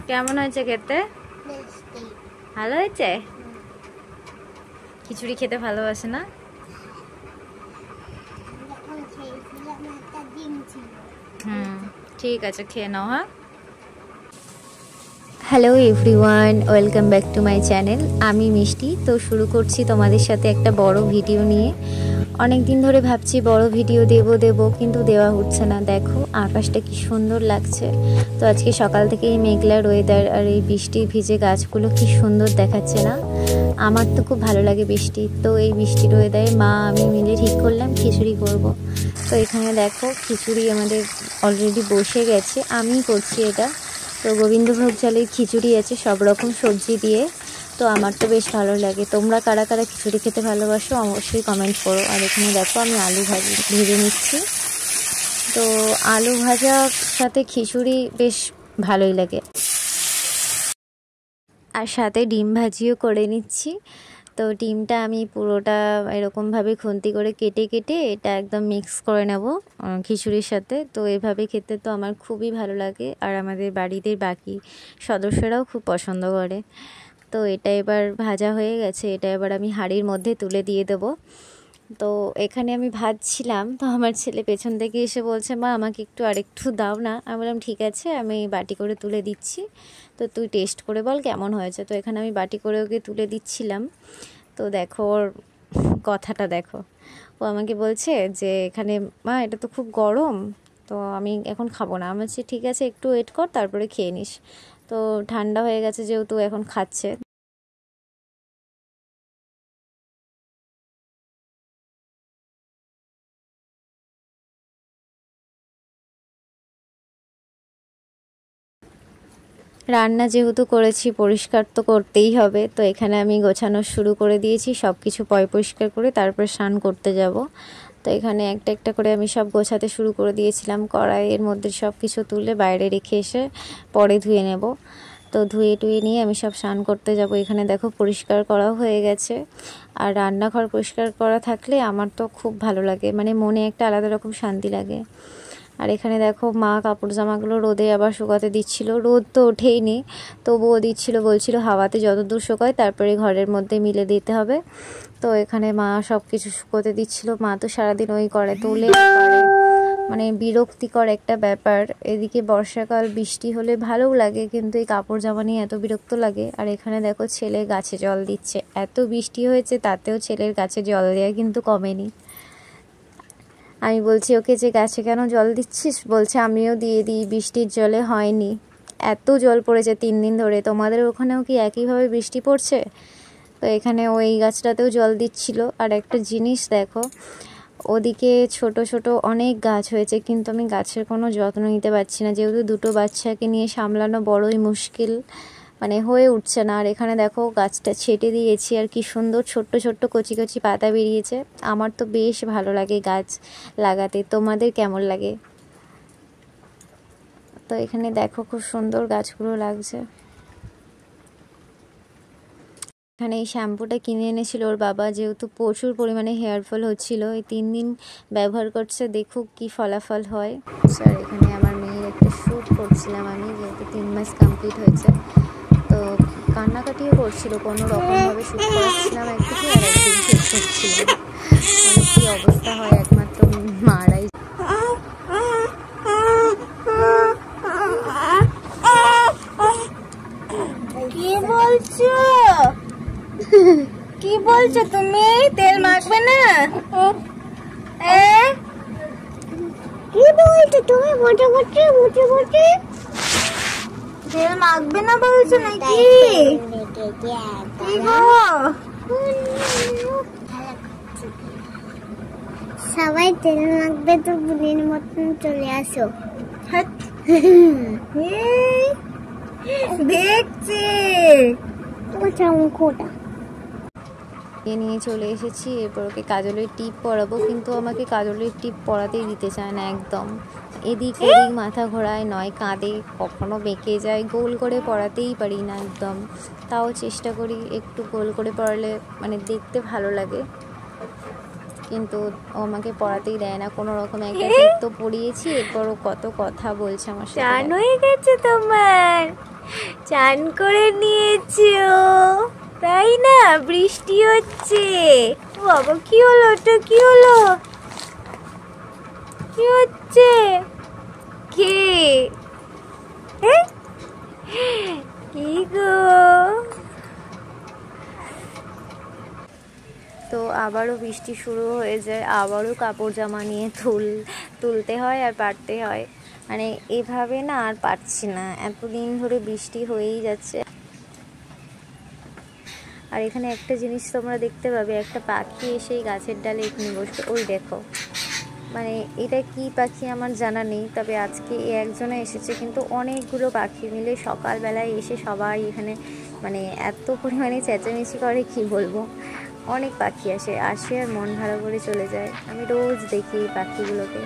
কেমন হয়েছে খেতে? ভালো হয়েছে। খিচুড়ি খেতে ভালোবাসে না? ঠিক আছে, খেয়ে নাও। হ্যাঁ, hello everyone, welcome back to my channel. আমি মিষ্টি। তো শুরু করছি তোমাদের সাথে একটা বড় ভিডিও নিয়ে। অনেক দিন ধরে ভাবছি বড় ভিডিও দেব কিন্তু দেওয়া হচ্ছে না। দেখো আকাশটা কি সুন্দর লাগছে। তো আজকে সকাল থেকেই মেঘলা ওয়েদার, আর এই বৃষ্টি ভিজে গাছগুলো কি সুন্দর দেখাচ্ছে না? আমার তো খুব ভালো লাগে বৃষ্টি। তো এই বৃষ্টির ওয়েদারে মা আমি মিলে ঠিক করলাম খিচুড়ি করব। তো এখানে দেখো খিচুড়ি আমাদের অলরেডি বসে গেছে, আমিই করছি এটা। তো গোবিন্দভোগ চালের খিচুড়ি আছে সব রকম সবজি দিয়ে। তো আমার তো বেশ ভালো লাগে। তোমরা কারা কারা খিচুড়ি খেতে ভালোবাসো অবশ্যই কমেন্ট করো। আর এখানে দেখো আমি আলু ভেজে নিচ্ছি। তো আলু ভাজার সাথে খিচুড়ি বেশ ভালোই লাগে। আর সাথে ডিম ভাজিও করে নিচ্ছি। তো ডিমটা আমি পুরোটা এরকমভাবে খুন্তি করে কেটে কেটে এটা একদম মিক্স করে নেব খিচুড়ির সাথে। তো এভাবে খেতে তো আমার খুবই ভালো লাগে, আর আমাদের বাড়িতে বাকি সদস্যরাও খুব পছন্দ করে। তো এটা এবার ভাজা হয়ে গেছে, এটা এবার আমি হাঁড়ির মধ্যে তুলে দিয়ে দেবো। তো এখানে আমি ভাজছিলাম, তো আমার ছেলে পেছন থেকে এসে বলছে, মা আমাকে আরেকটু দাও না। আমি বললাম ঠিক আছে, আমি বাটি করে তুলে দিচ্ছি। তো তুই টেস্ট করে বল কেমন হয়েছে। তো এখানে আমি বাটি করে ওকে তুলে দিচ্ছিলাম। তো দেখো ওর কথাটা দেখো, ও আমাকে বলছে যে এখানে মা এটা তো খুব গরম, তো আমি এখন খাবো না। আমি বলছি ঠিক আছে একটু ওয়েট কর, তারপরে খেয়ে নিস। তো ঠান্ডা হয়ে গেছে যেহেতু এখন খাচ্ছে। রান্না যেহেতু করেছি পরিষ্কার তো করতেই হবে। তো এখানে আমি গোছানো শুরু করে দিয়েছি, সব কিছু পরিষ্কার করে তারপর স্নান করতে যাব। তো এখানে একটা একটা করে আমি সব গোছাতে শুরু করে দিয়েছিলাম। কড়াইয়ের মধ্যে সব কিছু তুলে বাইরে রেখে এসে পরে ধুয়ে নেব। তো ধুয়ে টুয়ে নিয়ে আমি সব স্নান করতে যাব। এখানে দেখো পরিষ্কার করা হয়ে গেছে। আর রান্নাঘর পরিষ্কার করা থাকলে আমার তো খুব ভালো লাগে, মানে মনে একটা আলাদা রকম শান্তি লাগে। আর এখানে দেখো মা কাপড় জামাগুলো রোদে আবার শুকাতে দিচ্ছিল। রোদ তো ওঠেইনি, তবুও দিচ্ছিল, বলছিল হাওয়াতে যতদূর শুকায় তারপরে ঘরের মধ্যে মিলে দিতে হবে। তো এখানে মা সব কিছু শুকোতে দিচ্ছিল। মা তো সারাদিন ওই করে, তোলে করে, মানে বিরক্তিকর একটা ব্যাপার। এদিকে বর্ষাকাল বৃষ্টি হলে ভালোও লাগে, কিন্তু এই কাপড় জামা নিয়ে এত বিরক্ত লাগে। আর এখানে দেখো ছেলে গাছে জল দিচ্ছে। এত বৃষ্টি হয়েছে তাতেও ছেলের গাছে জল দেওয়া কিন্তু কমেনি। আমি বলছি ওকে যে গাছে কেন জল দিচ্ছিস, বলছে আমিও দিয়ে দিই, বৃষ্টির জলে হয়নি। এত জল পড়েছে 3 দিন ধরে। তোমাদের ওখানেও কি একইভাবে বৃষ্টি পড়ছে? তো এখানে ওই গাছটাতেও জল দিচ্ছিল। আর একটা জিনিস দেখো, ওদিকে ছোট ছোট অনেক গাছ হয়েছে, কিন্তু আমি গাছের কোনো যত্ন নিতে পারছি না, যেহেতু দুটো বাচ্চাকে নিয়ে সামলানো বড়ই মুশকিল, মানে হয়ে উঠছে না। আর এখানে দেখো গাছটা ছেটে দিয়েছি, আর কি সুন্দর ছোট্ট ছোট্ট কচি কচি পাতা বেরিয়েছে। আমার তো বেশ ভালো লাগে গাছ লাগাতে। তোমাদের কেমন লাগে? তো এখানে দেখো খুব সুন্দর গাছগুলো লাগছে। এখানে এই শ্যাম্পুটা কিনে এনেছিল ওর বাবা, যেহেতু প্রচুর পরিমাণে হেয়ার ফল হচ্ছিল। এই 3 দিন ব্যবহার করছে, দেখুক কি ফলাফল হয়। স্যার এখানে আমার মেয়ের একটা শ্যুট করছিলাম আমি, যেহেতু 3 মাস কমপ্লিট হয়েছে। তো কান্নাকাটিও করছিল, কোনো রকমভাবে শ্যুট করাচ্ছিলাম একদিকে, আর একদিকে শ্যুট করছিলাম। মানে কী অবস্থা হয় একমাত্র মারাই। কি বলছো? কি বলছো তুমি? তেল মাখবে না? কি বলছো তুমি? বটে বটে বটে বটে তেল মাখবে না বলছো নাকি? কি গো সবাই তেল মাখবে তো বুড়ির মতন চলে আসো। দেখছি মুখটা নিয়ে চলে এসেছি। এরপর ওকে কাজলের টিপ পরাবো, কিন্তু আমাকে কাজলের টিপ পরাতেই দিতে চায় না একদম। এদিক ওদিক মাথা ঘোরায়, নয় কাঁদে, কখনো বেঁকে যায়, গোল করে পরাতেই পারি না একদম। তাও চেষ্টা করি একটু গোল করে পরালে মানে দেখতে ভালো লাগে, কিন্তু ও আমাকে পড়াতেই দেয় না। কোনো রকম একটা টিপ তো পড়িয়েছি, এরপরও কত কথা বলছে আমার সাথে। চান হয়ে গেছে তোমার? চান করে নিয়েছো তাই না? বৃষ্টি হচ্ছে। ও বাবা, কি হলো ওটা? কি হলো? কি হচ্ছে? কে? কি গো? তো আবারও বৃষ্টি শুরু হয়ে যায়, আবারও কাপড় জামা নিয়ে তুলতে হয় আর পারতে হয়। মানে এভাবে না আর পারছি না, এতদিন ধরে বৃষ্টি হয়েই যাচ্ছে। আর এখানে একটা জিনিস তোমরা দেখতে পাবে, একটা পাখি এসে গাছের ডালে এখানে বসবে, ওই দেখো। মানে এটা কি পাখি আমার জানা নেই, তবে আজকে একজনে এসেছে, কিন্তু অনেকগুলো পাখি মিলে সকালবেলায় এসে সবাই এখানে মানে এত পরিমাণে চেঁচামেচি করে কি বলবো। অনেক পাখি আসে আর মন ভালো করে চলে যায়। আমি রোজ দেখি এই পাখিগুলোকে।